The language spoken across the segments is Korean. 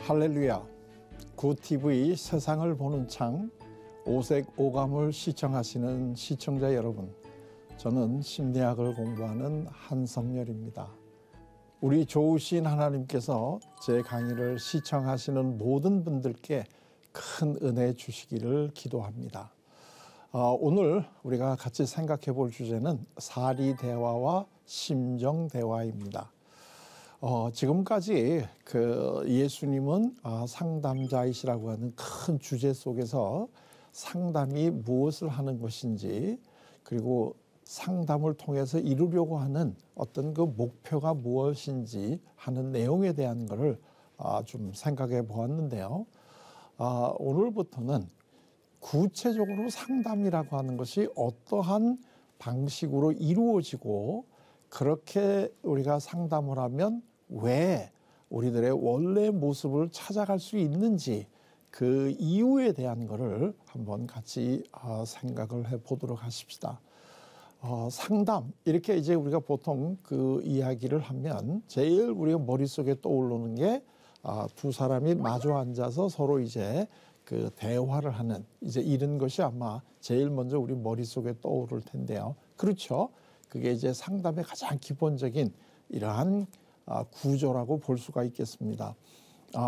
할렐루야. 굿TV 세상을 보는 창 오색 오감을 시청하시는 시청자 여러분, 저는 심리학을 공부하는 한성열입니다. 우리 좋으신 하나님께서 제 강의를 시청하시는 모든 분들께 큰 은혜 주시기를 기도합니다. 오늘 우리가 같이 생각해 볼 주제는 사리대화와 심정대화입니다. 지금까지 예수님은 상담자이시라고 하는 큰 주제 속에서 상담이 무엇을 하는 것인지, 그리고 상담을 통해서 이루려고 하는 어떤 그 목표가 무엇인지 하는 내용에 대한 것을 좀 생각해 보았는데요. 오늘부터는 구체적으로 상담이라고 하는 것이 어떠한 방식으로 이루어지고, 그렇게 우리가 상담을 하면 왜 우리들의 원래 모습을 찾아갈 수 있는지, 그 이유에 대한 것을 한번 같이 생각을 해 보도록 하십시다. 상담, 이렇게 이제 우리가 보통 그 이야기를 하면 제일 우리가 머릿속에 떠오르는 게 두 사람이 마주 앉아서 서로 이제 그 대화를 하는, 이제 이런 것이 아마 제일 먼저 우리 머릿속에 떠오를 텐데요. 그렇죠? 그게 이제 상담의 가장 기본적인 이러한 구조라고 볼 수가 있겠습니다.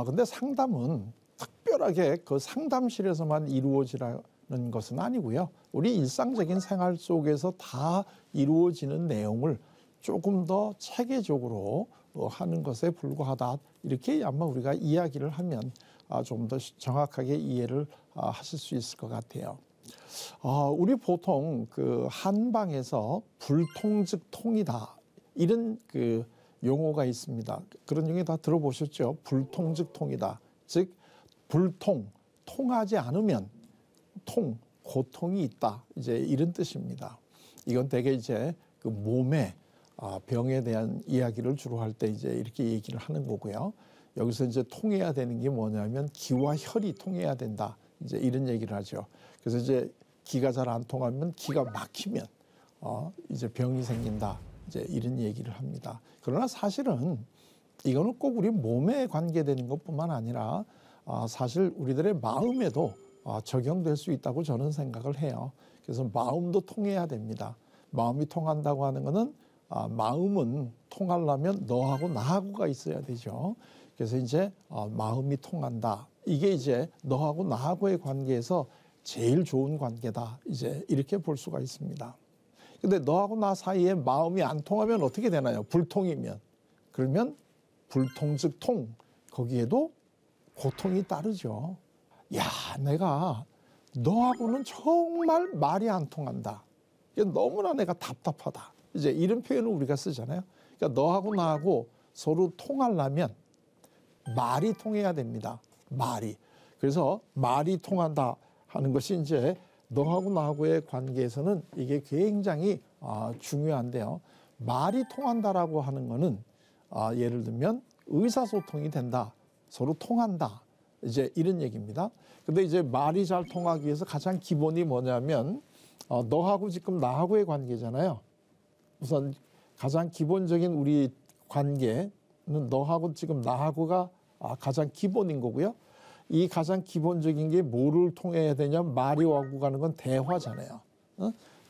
근데 상담은 특별하게 그 상담실에서만 이루어지는 것은 아니고요. 우리 일상적인 생활 속에서 다 이루어지는 내용을 조금 더 체계적으로 하는 것에 불과하다, 이렇게 아마 우리가 이야기를 하면 좀 더 정확하게 이해를 하실 수 있을 것 같아요. 우리 보통 그 한방에서 불통즉통이다, 이런 그 용어가 있습니다. 그런 용어 다 들어보셨죠? 불통즉통이다. 즉 통하지 않으면 고통이 있다, 이제 이런 뜻입니다. 이건 대개 이제 그 몸의 병에 대한 이야기를 주로 할 때 이제 이렇게 얘기를 하는 거고요. 여기서 이제 통해야 되는 게 뭐냐면 기와 혈이 통해야 된다, 이제 이런 얘기를 하죠. 그래서 이제 기가 잘 안 통하면, 기가 막히면 이제 병이 생긴다, 이제 이런 얘기를 합니다. 그러나 사실은 이거는 꼭 우리 몸에 관계되는 것뿐만 아니라 사실 우리들의 마음에도 적용될 수 있다고 저는 생각을 해요. 그래서 마음도 통해야 됩니다. 마음이 통한다고 하는 것은 마음은 통하려면 너하고 나하고가 있어야 되죠. 그래서 이제 마음이 통한다, 이게 이제 너하고 나하고의 관계에서 제일 좋은 관계다, 이제 이렇게 볼 수가 있습니다. 근데 너하고 나 사이에 마음이 안 통하면 어떻게 되나요? 불통이면. 그러면 불통즉통, 거기에도 고통이 따르죠. 야, 내가 너하고는 정말 말이 안 통한다, 너무나 내가 답답하다, 이제 이런 표현을 우리가 쓰잖아요. 그러니까 너하고 나하고 서로 통하려면 말이 통해야 됩니다. 말이. 그래서 말이 통한다 하는 것이 이제 너하고 나하고의 관계에서는 이게 굉장히 중요한데요. 말이 통한다라고 하는 거는 예를 들면 의사소통이 된다, 서로 통한다, 이제 이런 얘기입니다. 근데 이제 말이 잘 통하기 위해서 가장 기본이 뭐냐면 너하고 지금 나하고의 관계잖아요. 우선 가장 기본적인 우리 관계는 너하고 지금 나하고가 가장 기본인 거고요. 이 가장 기본적인 게 뭐를 통해야 되냐면, 말이 오고 가는 건 대화잖아요.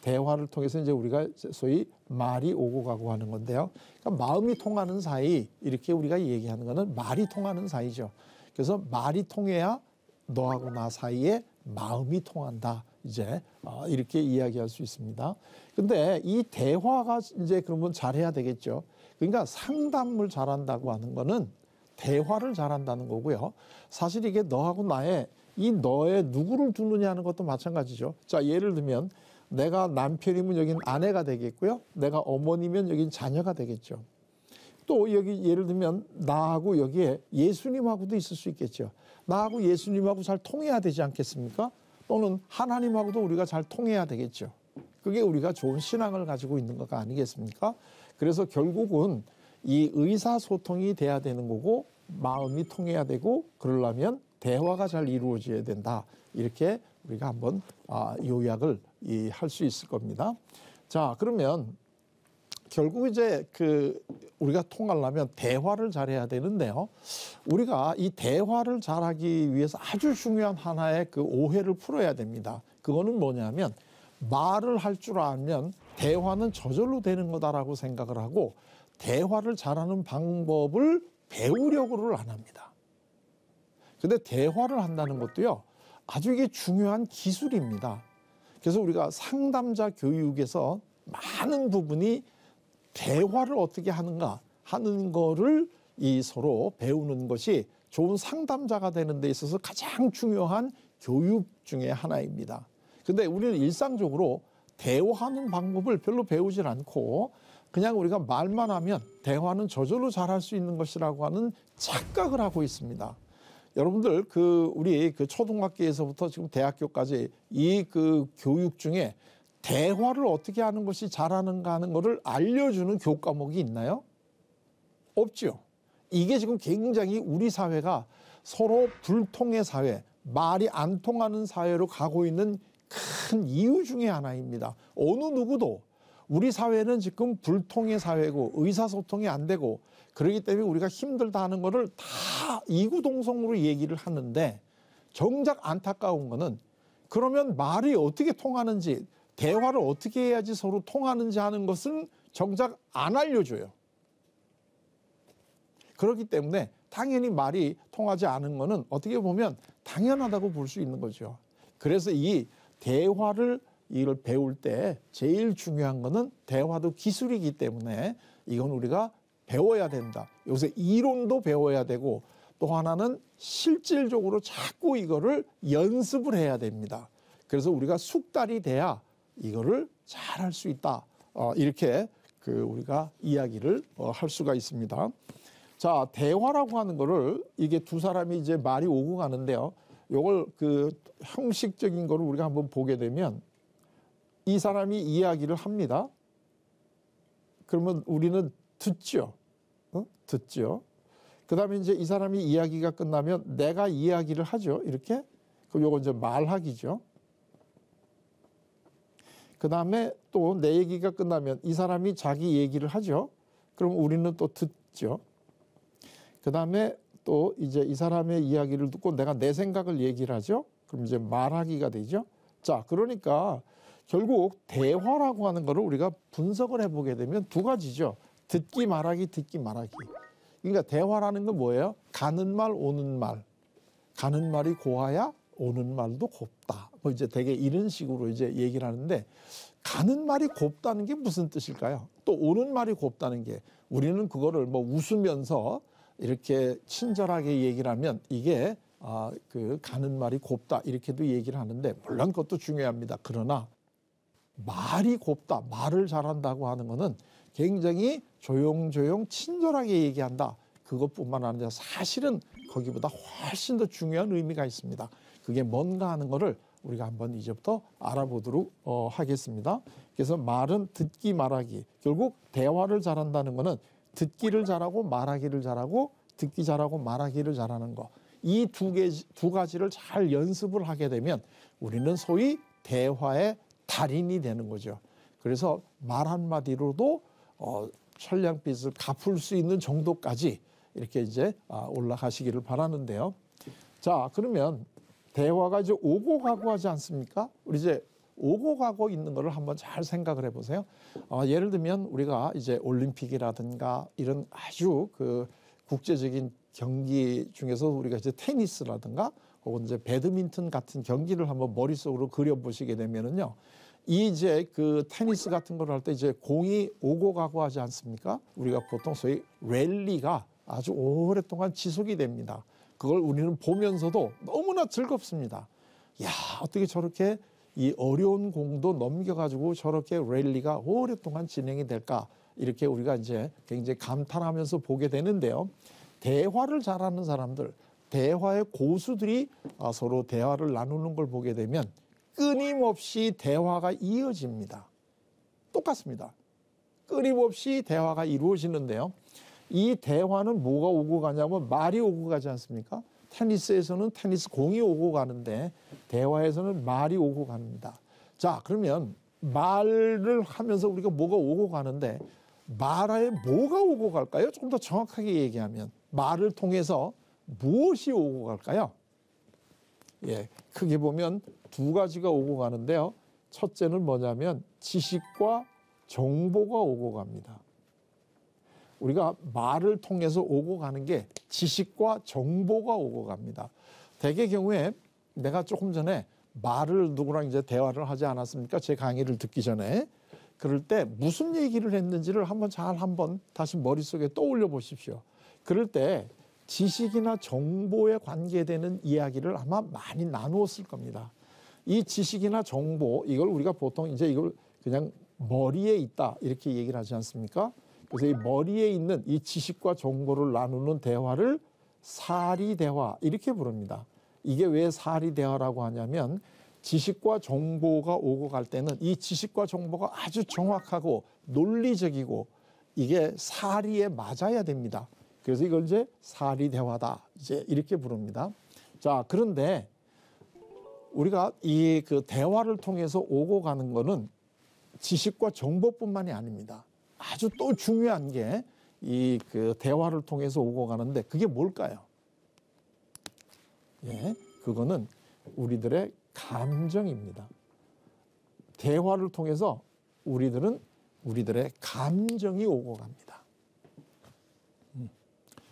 대화를 통해서 이제 우리가 소위 말이 오고 가고 하는 건데요. 그러니까 마음이 통하는 사이, 이렇게 우리가 얘기하는 거는 말이 통하는 사이죠. 그래서 말이 통해야 너하고 나 사이에 마음이 통한다, 이제 이렇게 이야기할 수 있습니다. 근데 이 대화가 이제 그러면 잘해야 되겠죠. 그러니까 상담을 잘한다고 하는 거는 대화를 잘한다는 거고요. 사실 이게 너하고 나의, 이 너에 누구를 두느냐 하는 것도 마찬가지죠. 자, 예를 들면 내가 남편이면 여긴 아내가 되겠고요. 내가 어머니면 여긴 자녀가 되겠죠. 또 여기 예를 들면 나하고 여기에 예수님하고도 있을 수 있겠죠. 나하고 예수님하고 잘 통해야 되지 않겠습니까? 또는 하나님하고도 우리가 잘 통해야 되겠죠. 그게 우리가 좋은 신앙을 가지고 있는 것 아니겠습니까? 그래서 결국은 이 의사소통이 돼야 되는 거고, 마음이 통해야 되고, 그러려면 대화가 잘 이루어져야 된다, 이렇게 우리가 한번 요약을 할 수 있을 겁니다. 자, 그러면 결국 이제 우리가 통하려면 대화를 잘해야 되는데요. 우리가 이 대화를 잘하기 위해서 아주 중요한 하나의 그 오해를 풀어야 됩니다. 그거는 뭐냐면 말을 할 줄 알면 대화는 저절로 되는 거다라고 생각을 하고 대화를 잘하는 방법을 배우려고를 안 합니다. 근데 대화를 한다는 것도요. 아주 이게 중요한 기술입니다. 그래서 우리가 상담자 교육에서 많은 부분이 대화를 어떻게 하는가 하는 거를 이 서로 배우는 것이 좋은 상담자가 되는 데 있어서 가장 중요한 교육 중에 하나입니다. 근데 우리는 일상적으로 대화하는 방법을 별로 배우질 않고 그냥 우리가 말만 하면 대화는 저절로 잘할 수 있는 것이라고 하는 착각을 하고 있습니다. 여러분들 우리 초등학교에서부터 지금 대학교까지 이 교육 중에 대화를 어떻게 하는 것이 잘하는가 하는 것을 알려주는 교과목이 있나요? 없죠. 이게 지금 굉장히 우리 사회가 서로 불통의 사회, 말이 안 통하는 사회로 가고 있는 큰 이유 중에 하나입니다. 어느 누구도 우리 사회는 지금 불통의 사회고 의사소통이 안 되고 그렇기 때문에 우리가 힘들다 하는 거를 다 이구동성으로 얘기를 하는데 정작 안타까운 거는 그러면 말이 어떻게 통하는지 대화를 어떻게 해야지 서로 통하는지 하는 것은 정작 안 알려줘요. 그렇기 때문에 당연히 말이 통하지 않은 거는 어떻게 보면 당연하다고 볼 수 있는 거죠. 그래서 이 대화를 이걸 배울 때 제일 중요한 거는 대화도 기술이기 때문에 이건 우리가 배워야 된다. 요새 이론도 배워야 되고 또 하나는 실질적으로 자꾸 이거를 연습을 해야 됩니다. 그래서 우리가 숙달이 돼야 이거를 잘할 수 있다. 이렇게 우리가 이야기를 할 수가 있습니다. 자, 대화라고 하는 거를 이게 두 사람이 이제 말이 오고 가는데요. 요걸 형식적인 거를 우리가 한번 보게 되면 이 사람이 이야기를 합니다. 그러면 우리는 듣죠. 듣죠. 그 다음에 이제 이 사람이 이야기가 끝나면 내가 이야기를 하죠. 이렇게. 그럼 요건 이제 말하기죠. 그 다음에 또 내 얘기가 끝나면 이 사람이 자기 얘기를 하죠. 그럼 우리는 또 듣죠. 그 다음에 또 이제 이 사람의 이야기를 듣고 내가 내 생각을 얘기를 하죠. 그럼 이제 말하기가 되죠. 자, 그러니까 결국 대화라고 하는 거를 우리가 분석을 해보게 되면 두 가지죠. 듣기 말하기, 듣기 말하기. 그러니까 대화라는 건 뭐예요? 가는 말, 오는 말. 가는 말이 고와야 오는 말도 곱다. 뭐 이제 되게 이런 식으로 이제 얘기를 하는데 가는 말이 곱다는 게 무슨 뜻일까요? 또 오는 말이 곱다는 게 우리는 그거를 뭐 웃으면서 이렇게 친절하게 얘기를 하면 이게 가는 말이 곱다 이렇게도 얘기를 하는데 물론 그것도 중요합니다. 그러나 말이 곱다, 말을 잘한다고 하는 거는 굉장히 조용조용 친절하게 얘기한다. 그것뿐만 아니라 사실은 거기보다 훨씬 더 중요한 의미가 있습니다. 그게 뭔가 하는 거를 우리가 한번 이제부터 알아보도록 하겠습니다. 그래서 말은 듣기 말하기. 결국 대화를 잘한다는 거는 듣기를 잘하고 말하기를 잘하고 듣기 잘하고 말하기를 잘하는 거. 이 두 가지를 잘 연습을 하게 되면 우리는 소위 대화의 달인이 되는 거죠. 그래서 말 한마디로도 천냥빚을 갚을 수 있는 정도까지 이렇게 이제 올라가시기를 바라는데요. 자, 그러면 대화가 이제 오고 가고 하지 않습니까? 우리 이제 오고 가고 있는 거를 한번 잘 생각을 해보세요. 예를 들면 우리가 이제 올림픽이라든가 이런 아주 국제적인 경기 중에서 우리가 이제 테니스라든가 혹은 이제 배드민턴 같은 경기를 한번 머릿속으로 그려보시게 되면은요. 이제 테니스 같은 걸 할 때 이제 공이 오고 가고 하지 않습니까? 우리가 보통 소위 랠리가 아주 오랫동안 지속이 됩니다. 그걸 우리는 보면서도 너무나 즐겁습니다. 야, 어떻게 저렇게 이 어려운 공도 넘겨가지고 저렇게 랠리가 오랫동안 진행이 될까? 이렇게 우리가 이제 굉장히 감탄하면서 보게 되는데요. 대화를 잘하는 사람들, 대화의 고수들이 서로 대화를 나누는 걸 보게 되면 끊임없이 대화가 이어집니다. 똑같습니다. 끊임없이 대화가 이루어지는데요. 이 대화는 뭐가 오고 가냐면 말이 오고 가지 않습니까? 테니스에서는 테니스 공이 오고 가는데 대화에서는 말이 오고 갑니다. 자, 그러면 말을 하면서 우리가 뭐가 오고 가는데 말에 뭐가 오고 갈까요? 조금 더 정확하게 얘기하면 말을 통해서 무엇이 오고 갈까요? 예, 크게 보면 두 가지가 오고 가는데요. 첫째는 뭐냐면 지식과 정보가 오고 갑니다. 우리가 말을 통해서 오고 가는 게 지식과 정보가 오고 갑니다. 대개 경우에 내가 조금 전에 말을 누구랑 이제 대화를 하지 않았습니까? 제 강의를 듣기 전에. 그럴 때 무슨 얘기를 했는지를 한번 다시 머릿속에 떠올려 보십시오. 그럴 때 지식이나 정보에 관계되는 이야기를 아마 많이 나누었을 겁니다. 이 지식이나 정보, 이걸 우리가 보통 이제 이걸 그냥 머리에 있다 이렇게 얘기를 하지 않습니까? 그래서 이 머리에 있는 이 지식과 정보를 나누는 대화를 사리대화 이렇게 부릅니다. 이게 왜 사리대화라고 하냐면 지식과 정보가 오고 갈 때는 이 지식과 정보가 아주 정확하고 논리적이고 이게 사리에 맞아야 됩니다. 그래서 이걸 이제 사리대화다 이제 이렇게 부릅니다. 자, 그런데 우리가 이 그 대화를 통해서 오고 가는 거는 지식과 정보뿐만이 아닙니다. 아주 또 중요한 게 이 그 대화를 통해서 오고 가는데 그게 뭘까요? 예, 그거는 우리들의 감정입니다. 대화를 통해서 우리들의 감정이 오고 갑니다.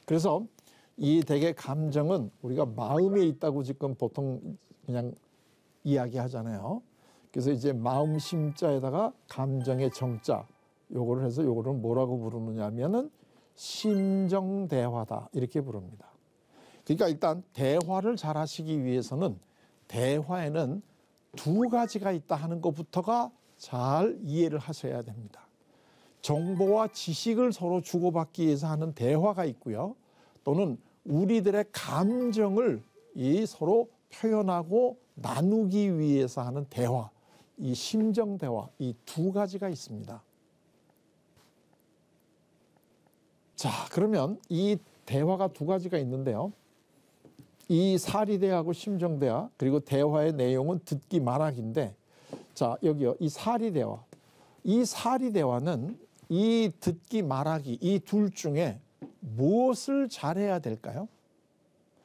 그래서 이 대개 감정은 우리가 마음에 있다고 지금 보통 그냥 이야기하잖아요. 그래서 이제 마음 심자에다가 감정의 정자 요거를 해서 요거를 뭐라고 부르느냐면은 심정대화다 이렇게 부릅니다. 그러니까 일단 대화를 잘 하시기 위해서는 대화에는 두 가지가 있다 하는 것부터가 잘 이해를 하셔야 됩니다. 정보와 지식을 서로 주고받기 위해서 하는 대화가 있고요. 또는 우리들의 감정을 이 서로 표현하고 나누기 위해서 하는 대화, 이 심정대화, 이 두 가지가 있습니다. 자, 그러면 이 대화가 두 가지가 있는데요. 이 사리대화하고 심정대화 그리고 대화의 내용은 듣기 말하기인데 자 여기요 이 사리대화 이 사리대화는 이 듣기 말하기 이 둘 중에 무엇을 잘해야 될까요?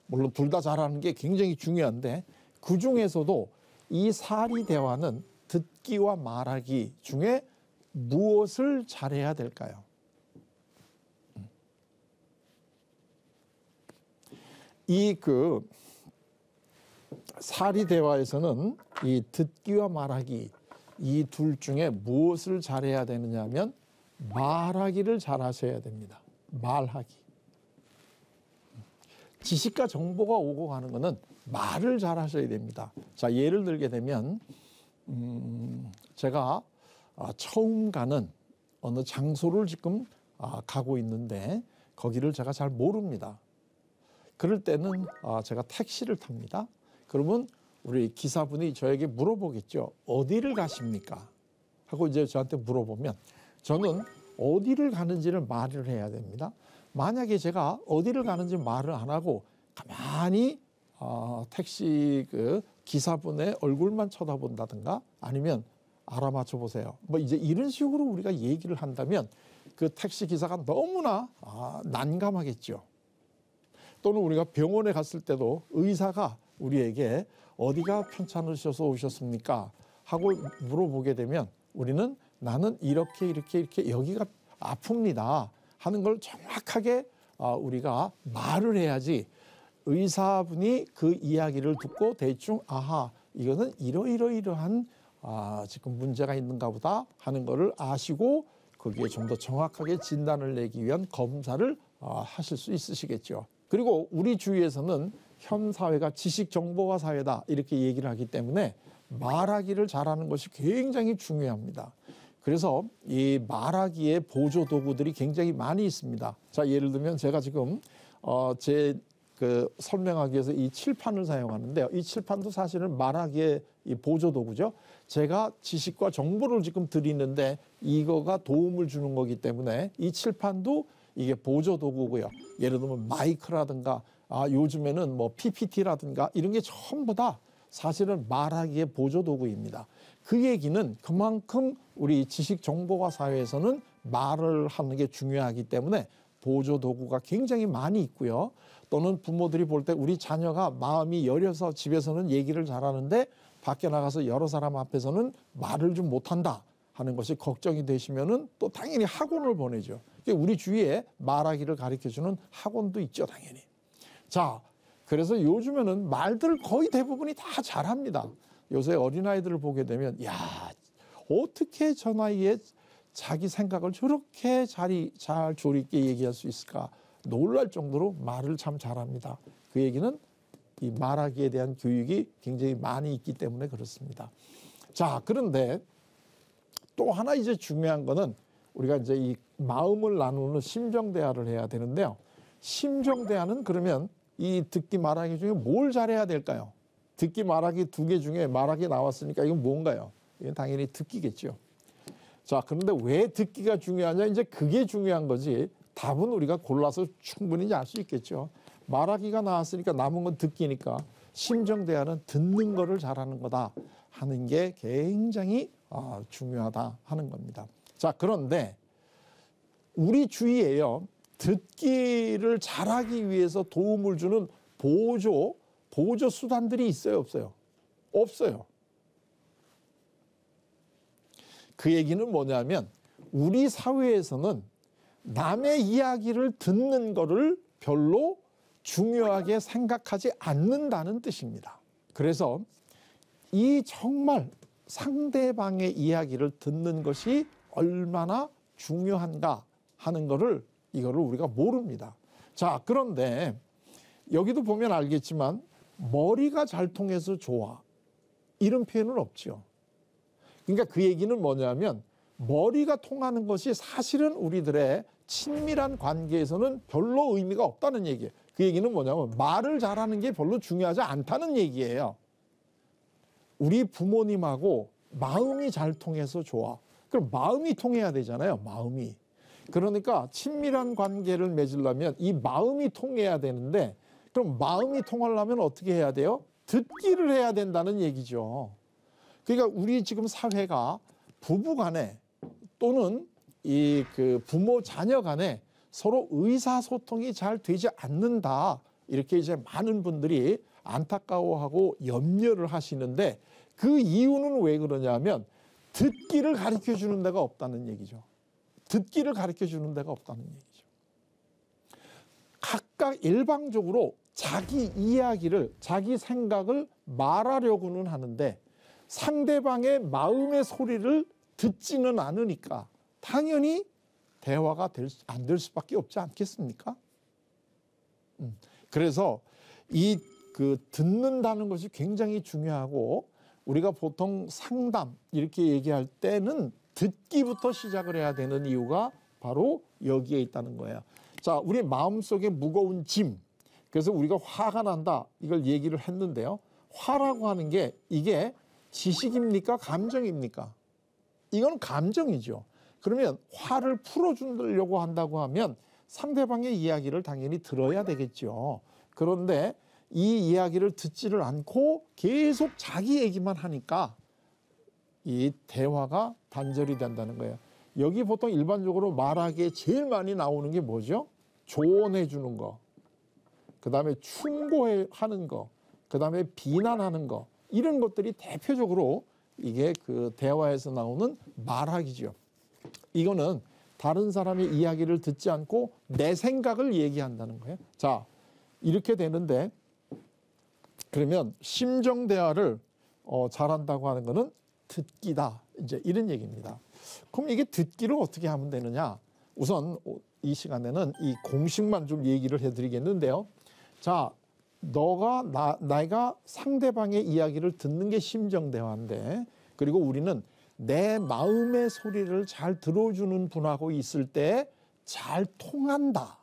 물론 둘 다 잘하는 게 굉장히 중요한데 그 중에서도 이 사리대화는 듣기와 말하기 중에 무엇을 잘해야 될까요? 이 그 사리대화에서는 이 듣기와 말하기 이 둘 중에 무엇을 잘해야 되느냐 하면 말하기를 잘하셔야 됩니다. 말하기. 지식과 정보가 오고 가는 것은 말을 잘하셔야 됩니다. 자, 예를 들게 되면 제가 처음 가는 어느 장소를 지금 가고 있는데 거기를 제가 잘 모릅니다. 그럴 때는 제가 택시를 탑니다. 그러면 우리 기사분이 저에게 물어보겠죠. 어디를 가십니까? 하고 이제 저한테 물어보면 저는 어디를 가는지를 말을 해야 됩니다. 만약에 제가 어디를 가는지 말을 안 하고 가만히 택시 그 기사분의 얼굴만 쳐다본다든가 아니면 알아맞혀 보세요. 뭐 이제 이런 식으로 우리가 얘기를 한다면 그 택시 기사가 너무나 난감하겠죠. 또는 우리가 병원에 갔을 때도 의사가 우리에게 어디가 편찮으셔서 오셨습니까? 하고 물어보게 되면 우리는 나는 이렇게 여기가 아픕니다 하는 걸 정확하게 우리가 말을 해야지 의사분이 그 이야기를 듣고 대충 아하 이거는 이러이러한 지금 문제가 있는가 보다 하는 거를 아시고 거기에 좀 더 정확하게 진단을 내기 위한 검사를 하실 수 있으시겠죠. 그리고 우리 주위에서는 현 사회가 지식정보화 사회다 이렇게 얘기를 하기 때문에 말하기를 잘하는 것이 굉장히 중요합니다. 그래서 이 말하기의 보조 도구들이 굉장히 많이 있습니다. 자, 예를 들면 제가 지금 제 그 설명하기 위해서 이 칠판을 사용하는데요. 이 칠판도 사실은 말하기의 이 보조 도구죠. 제가 지식과 정보를 지금 드리는데 이거가 도움을 주는 거기 때문에 이 칠판도 이게 보조 도구고요. 예를 들면 마이크라든가 요즘에는 뭐 PPT라든가 이런 게 전부 다 사실은 말하기의 보조 도구입니다. 그 얘기는 그만큼 우리 지식 정보화 사회에서는 말을 하는 게 중요하기 때문에 보조 도구가 굉장히 많이 있고요. 또는 부모들이 볼 때 우리 자녀가 마음이 여려서 집에서는 얘기를 잘하는데 밖에 나가서 여러 사람 앞에서는 말을 좀 못한다 하는 것이 걱정이 되시면은 또 당연히 학원을 보내죠. 우리 주위에 말하기를 가르쳐주는 학원도 있죠, 당연히. 자, 그래서 요즘에는 말들 거의 대부분이 다 잘합니다. 요새 어린아이들을 보게 되면 야, 어떻게 저 나이에 자기 생각을 저렇게 잘 조리있게 얘기할 수 있을까 놀랄 정도로 말을 참 잘합니다. 그 얘기는 이 말하기에 대한 교육이 굉장히 많이 있기 때문에 그렇습니다. 자, 그런데 또 하나 이제 중요한 거는 우리가 이제 이 마음을 나누는 심정 대화를 해야 되는데요. 심정 대화는 그러면 이 듣기 말하기 중에 뭘 잘해야 될까요? 듣기 말하기 두 개 중에 말하기 나왔으니까 이건 뭔가요? 이건 당연히 듣기겠죠. 자, 그런데 왜 듣기가 중요하냐? 이제 그게 중요한 거지. 답은 우리가 골라서 충분히 알 수 있겠죠. 말하기가 나왔으니까 남은 건 듣기니까 심정 대화는 듣는 거를 잘하는 거다 하는 게 굉장히 중요하다 하는 겁니다. 자, 그런데 우리 주위에요. 듣기를 잘하기 위해서 도움을 주는 보조 수단들이 있어요, 없어요? 없어요. 그 얘기는 뭐냐면 우리 사회에서는 남의 이야기를 듣는 거를 별로 중요하게 생각하지 않는다는 뜻입니다. 그래서 이 정말 상대방의 이야기를 듣는 것이 얼마나 중요한가 하는 거를 이거를 우리가 모릅니다. 자, 그런데 여기도 보면 알겠지만 머리가 잘 통해서 좋아 이런 표현은 없죠. 그러니까 그 얘기는 뭐냐면 머리가 통하는 것이 사실은 우리들의 친밀한 관계에서는 별로 의미가 없다는 얘기예요. 그 얘기는 뭐냐면 말을 잘하는 게 별로 중요하지 않다는 얘기예요. 우리 부모님하고 마음이 잘 통해서 좋아. 그럼 마음이 통해야 되잖아요. 마음이. 그러니까 친밀한 관계를 맺으려면 이 마음이 통해야 되는데 그럼 마음이 통하려면 어떻게 해야 돼요? 듣기를 해야 된다는 얘기죠. 그러니까 우리 지금 사회가 부부 간에 또는 이 부모 자녀 간에 서로 의사소통이 잘 되지 않는다. 이렇게 이제 많은 분들이 안타까워하고 염려를 하시는데 그 이유는 왜 그러냐면 듣기를 가르쳐 주는 데가 없다는 얘기죠. 듣기를 가르쳐 주는 데가 없다는 얘기죠. 각각 일방적으로 자기 이야기를, 자기 생각을 말하려고는 하는데 상대방의 마음의 소리를 듣지는 않으니까 당연히 대화가 안 될 수밖에 없지 않겠습니까? 그래서 듣는다는 것이 굉장히 중요하고 우리가 보통 상담 이렇게 얘기할 때는 듣기부터 시작을 해야 되는 이유가 바로 여기에 있다는 거예요. 자, 우리 마음속에 무거운 짐. 그래서 우리가 화가 난다. 이걸 얘기를 했는데요. 화라고 하는 게 이게 지식입니까? 감정입니까? 이건 감정이죠. 그러면 화를 풀어주려고 한다고 하면 상대방의 이야기를 당연히 들어야 되겠죠. 그런데 이 이야기를 듣지를 않고 계속 자기 얘기만 하니까 이 대화가 단절이 된다는 거예요. 여기 보통 일반적으로 말하기에 제일 많이 나오는 게 뭐죠? 조언해 주는 거, 그 다음에 충고하는 거, 그 다음에 비난하는 거, 이런 것들이 대표적으로 이게 대화에서 나오는 말하기죠. 이거는 다른 사람의 이야기를 듣지 않고 내 생각을 얘기한다는 거예요. 자, 이렇게 되는데 그러면 심정 대화를 잘한다고 하는 거는 듣기다. 이제 이런 얘기입니다. 그럼 이게 듣기를 어떻게 하면 되느냐? 우선 이 시간에는 이 공식만 좀 얘기를 해드리겠는데요. 자, 내가 상대방의 이야기를 듣는 게 심정 대화인데, 그리고 우리는 내 마음의 소리를 잘 들어주는 분하고 있을 때 잘 통한다.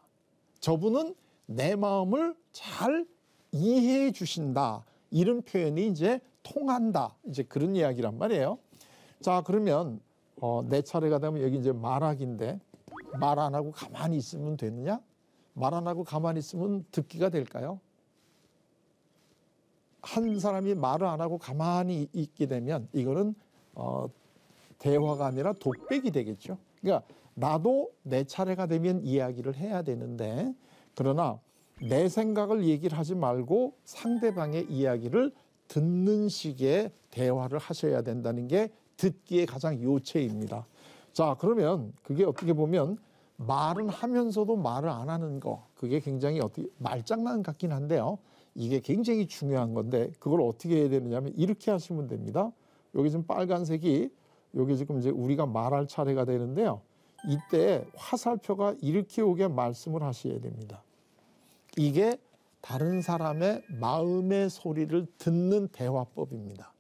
저분은 내 마음을 잘 이해해 주신다. 이런 표현이 이제 통한다. 이제 그런 이야기란 말이에요. 자, 그러면 내 차례가 되면 여기 이제 말하기인데 말 안 하고 가만히 있으면 되느냐? 말 안 하고 가만히 있으면 듣기가 될까요? 한 사람이 말을 안 하고 가만히 있게 되면 이거는 대화가 아니라 독백이 되겠죠. 그러니까 나도 내 차례가 되면 이야기를 해야 되는데, 그러나 내 생각을 얘기를 하지 말고 상대방의 이야기를 듣는 식의 대화를 하셔야 된다는 게 듣기의 가장 요체입니다. 자, 그러면 그게 어떻게 보면 말은 하면서도 말을 안 하는 거, 그게 굉장히 어떻게 말장난 같긴 한데요. 이게 굉장히 중요한 건데, 그걸 어떻게 해야 되느냐면 이렇게 하시면 됩니다. 여기 지금 빨간색이 여기 지금 이제 우리가 말할 차례가 되는데요. 이때 화살표가 이렇게 오게 말씀을 하셔야 됩니다. 이게 다른 사람의 마음의 소리를 듣는 대화법입니다.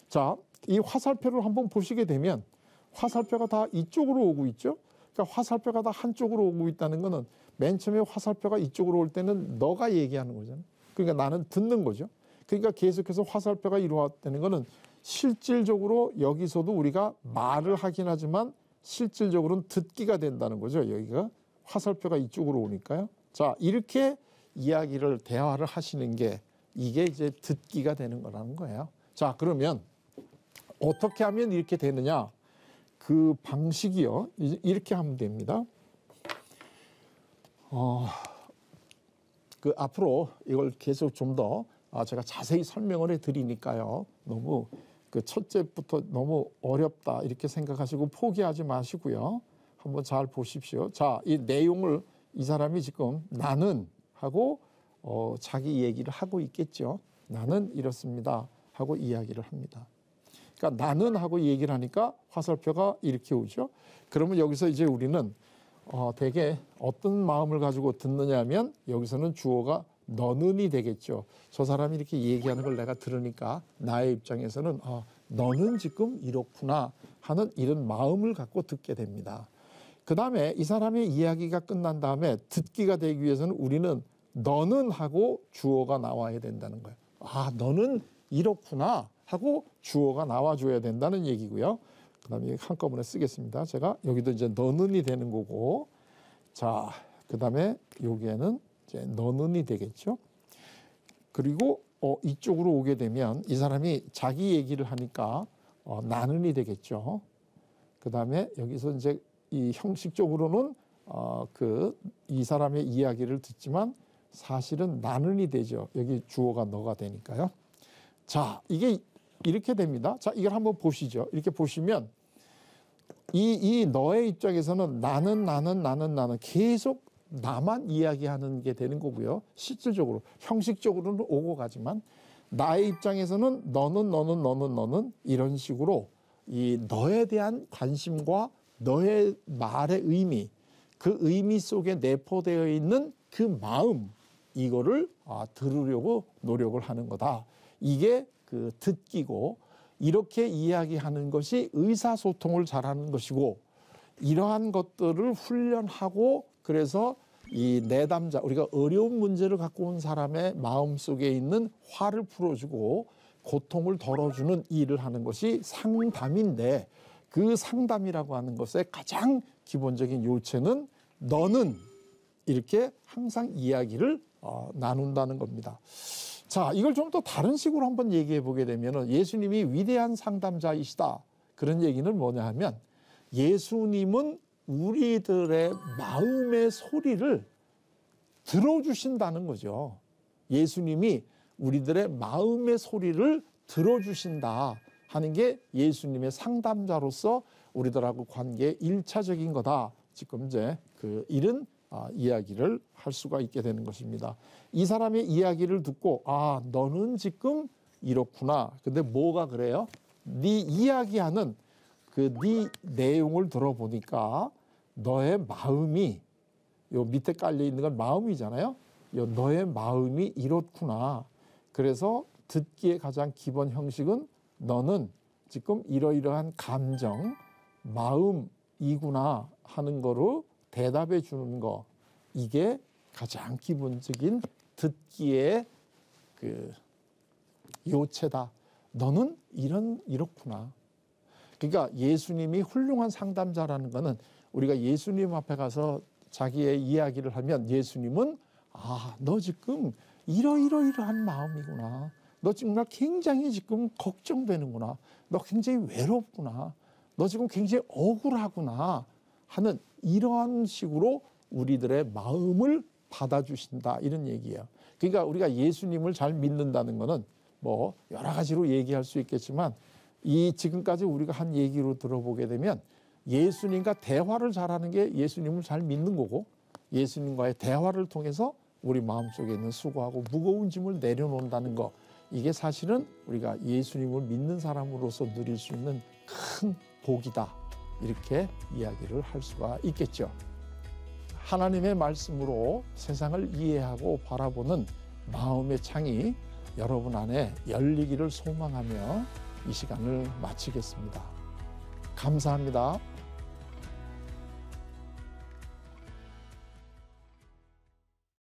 자, 이 화살표를 한번 보시게 되면 화살표가 다 이쪽으로 오고 있죠. 그러니까 화살표가 다 한쪽으로 오고 있다는 거는 맨 처음에 화살표가 이쪽으로 올 때는 너가 얘기하는 거잖아요. 그러니까 나는 듣는 거죠. 그러니까 계속해서 화살표가 이루어졌다는 거는 실질적으로 여기서도 우리가 말을 하긴 하지만 실질적으로는 듣기가 된다는 거죠. 여기가 화살표가 이쪽으로 오니까요. 자, 이렇게 이야기를 대화를 하시는 게 이게 이제 듣기가 되는 거라는 거예요. 자, 그러면 어떻게 하면 이렇게 되느냐? 그 방식이요. 이렇게 하면 됩니다. 그 앞으로 이걸 계속 좀 더 제가 자세히 설명을 해드리니까요. 너무 그 첫째부터 너무 어렵다 이렇게 생각하시고 포기하지 마시고요. 한번 잘 보십시오. 자, 이 내용을 이 사람이 지금 나는 하고 자기 얘기를 하고 있겠죠. 나는 이렇습니다 하고 이야기를 합니다. 그러니까 나는 하고 얘기를 하니까 화살표가 이렇게 오죠. 그러면 여기서 이제 우리는 되게 어떤 마음을 가지고 듣느냐 하면 여기서는 주어가 너는이 되겠죠. 저 사람이 이렇게 얘기하는 걸 내가 들으니까 나의 입장에서는 너는 지금 이렇구나 하는 이런 마음을 갖고 듣게 됩니다. 그 다음에 이 사람의 이야기가 끝난 다음에 듣기가 되기 위해서는 우리는 너는 하고 주어가 나와야 된다는 거예요. 너는 이렇구나 하고 주어가 나와줘야 된다는 얘기고요. 그 다음에 한꺼번에 쓰겠습니다. 제가 여기도 이제 너는이 되는 거고, 자, 그 다음에 여기에는 이제 너는이 되겠죠. 그리고 이쪽으로 오게 되면 이 사람이 자기 얘기를 하니까 나는이 되겠죠. 그 다음에 여기서 이제 이 형식적으로는 이 사람의 이야기를 듣지만 사실은 나는이 되죠. 여기 주어가 너가 되니까요. 자, 이게 이렇게 됩니다. 자, 이걸 한번 보시죠. 이렇게 보시면 이 너의 입장에서는 나는 계속 나만 이야기하는 게 되는 거고요. 실질적으로 형식적으로는 오고 가지만 나의 입장에서는 너는 이런 식으로 이 너에 대한 관심과 너의 말의 의미, 그 의미 속에 내포되어 있는 그 마음, 이거를 들으려고 노력을 하는 거다. 이게 그 듣기고, 이렇게 이야기하는 것이 의사소통을 잘하는 것이고, 이러한 것들을 훈련하고, 그래서 이 내담자, 우리가 어려운 문제를 갖고 온 사람의 마음속에 있는 화를 풀어주고 고통을 덜어주는 일을 하는 것이 상담인데, 그 상담이라고 하는 것의 가장 기본적인 요체는 너는 이렇게 항상 이야기를 나눈다는 겁니다. 자, 이걸 좀 더 다른 식으로 한번 얘기해 보게 되면 예수님이 위대한 상담자이시다. 그런 얘기는 뭐냐 하면 예수님은 우리들의 마음의 소리를 들어주신다는 거죠. 예수님이 우리들의 마음의 소리를 들어주신다 하는 게 예수님의 상담자로서 우리들하고 관계의 1차적인 거다. 지금 이제 이런 이야기를 할 수가 있게 되는 것입니다. 이 사람의 이야기를 듣고 너는 지금 이렇구나. 근데 뭐가 그래요? 네 이야기하는 네 내용을 들어보니까 너의 마음이 요 밑에 깔려 있는 건 마음이잖아요. 너의 마음이 이렇구나. 그래서 듣기의 가장 기본 형식은 너는 지금 이러이러한 감정, 마음이구나 하는 거로 대답해 주는 거. 이게 가장 기본적인 듣기의 요체다. 너는 이렇구나. 그러니까 예수님이 훌륭한 상담자라는 거는 우리가 예수님 앞에 가서 자기의 이야기를 하면 예수님은 너 지금 이러이러한 마음이구나. 너 정말 굉장히 지금 걱정되는구나. 너 굉장히 외롭구나. 너 지금 굉장히 억울하구나 하는 이러한 식으로 우리들의 마음을 받아주신다 이런 얘기예요. 그러니까 우리가 예수님을 잘 믿는다는 것은 뭐 여러 가지로 얘기할 수 있겠지만 이 지금까지 우리가 한 얘기로 들어보게 되면 예수님과 대화를 잘하는 게 예수님을 잘 믿는 거고 예수님과의 대화를 통해서 우리 마음속에 있는 수고하고 무거운 짐을 내려놓는다는 거 이게 사실은 우리가 예수님을 믿는 사람으로서 누릴 수 있는 큰 복이다 이렇게 이야기를 할 수가 있겠죠. 하나님의 말씀으로 세상을 이해하고 바라보는 마음의 창이 여러분 안에 열리기를 소망하며 이 시간을 마치겠습니다. 감사합니다.